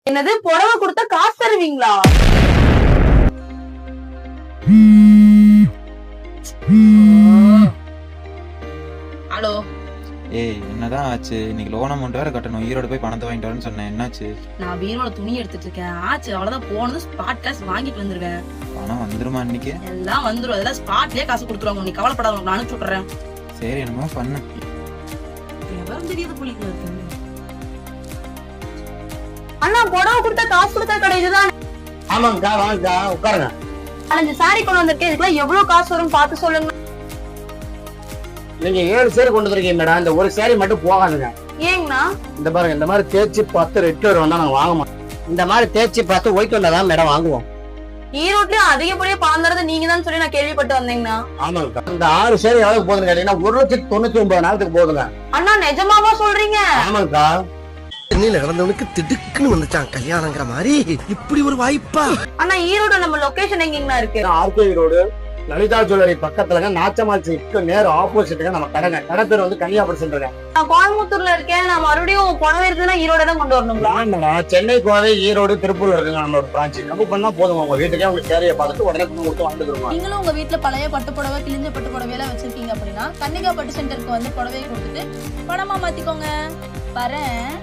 என்னது புடவை கொடுத்தா காசு தருவீங்களா? ஹலோ. ஏய் என்னதான் ஆச்சு? இன்னைக்கு லோன் அமௌண்ட் வேற கட்டணும். ஈரோடு போய் பணத்தை வாங்கிட்டு வரேன்னு சொன்னேன், என்னாச்சு? நான் பீரோல துணி எடுத்துட்டு இருக்கேன். ஆச்சு அவ்வளவுதான். போனது ஸ்பாட் காசு வாங்கிட்டு வந்துருவேன். பணம் வந்துருமா இன்னைக்கு? எல்லாம் வந்துரும். அதெல்லாம் ஸ்பாட்லயே காசு கொடுத்துருவாங்க. நீ கவலைப்படாத, நான் அனுப்பிச்சு விட்டுறேன். சரி என்னமோ பண்ணு. எவரும் தெரியாத புள்ளிக்கு இருக்கு. அண்ணா புடவை கொடுத்தா காசு கொடுத்தா கடை இதுதான். ஆமாங்கக்கா, வாங்கக்கா உட்காருங்க. 5 சாரி கொண்டு வந்திருக்கேன். இதுக்கெல்லாம் எவ்வளவு காசு வரும் பார்த்து சொல்லுங்க. நீங்க 7 சேரி கொண்டு வந்திருக்கீங்க மேடம். இந்த ஒரு சேரி மட்டும் போகாதுங்க. ஏங்கண்ணா? இந்த பாருங்க, இந்த மாதிரி தேய்ச்சி பார்த்து ரெட் கலர் வந்தா நாங்க வாங்க மாட்டோம். இந்த மாதிரி தேய்ச்சி பார்த்து ஒயிட் கலர் தான் மேடம் வாங்குவோம். ஈரோட்லயும் அதிகப்படியா பாந்தறது நீங்க தான் சொல்லி நான் கேள்விப்பட்டு வந்தேங்கண்ணா. ஆமாங்கக்கா. இந்த 6 சேரி எவ்வளவு போகுதுன்னு கேட்டீங்கன்னா 1,99,000 போகுதுங்க. அண்ணா நிஜமாவா சொல்றீங்க? ஆமாங்கக்கா. சென்னையில நடந்தவனுக்கு திடுக்குன்னு வந்துச்சான் கல்யாணங்கிற மாதிரி. இப்படி ஒரு வாய்ப்பா? அண்ணா ஈரோடு நம்ம லொகேஷன் எங்கங்கண்ணா இருக்கு? ஆர்கே ரோடு லலிதா ஜுவல்லரி பக்கத்துலங்க, நாச்சமால் ஸ்ட்ரீட்க்கு நேர் ஆப்போசிட்டுங்க நம்ம கடைங்க. கடை பேர் வந்து கன்னியாகுமரி சென்டருங்க. நான் கோயம்புத்தூர்ல இருக்கேன். நான் மறுபடியும் புடவை இருக்குன்னா ஈரோட தான் கொண்டு வரணுங்களா? மேடம் சென்னை, கோவை, ஈரோடு, திருப்பூர் இருக்குங்க நம்மளோட பிரான்ச். நம்ம பண்ணா போதும், உங்க வீட்டுக்கே உங்க சேரியை பார்த்துட்டு உடனே கொண்டு கொடுத்து வாங்கிட்டு. நீங்களும் உங்க வீட்டுல பழைய பட்டு புடவை, கிழிஞ்ச பட்டு புடவை எல்லாம் வச்சிருக்கீங்க அப்படின்னா கன்னிகா பட்டு சென்டருக்கு வந்து புடவையை கொடுத்துட்டு பணமா மாத்திக்கோங்க. வரேன்.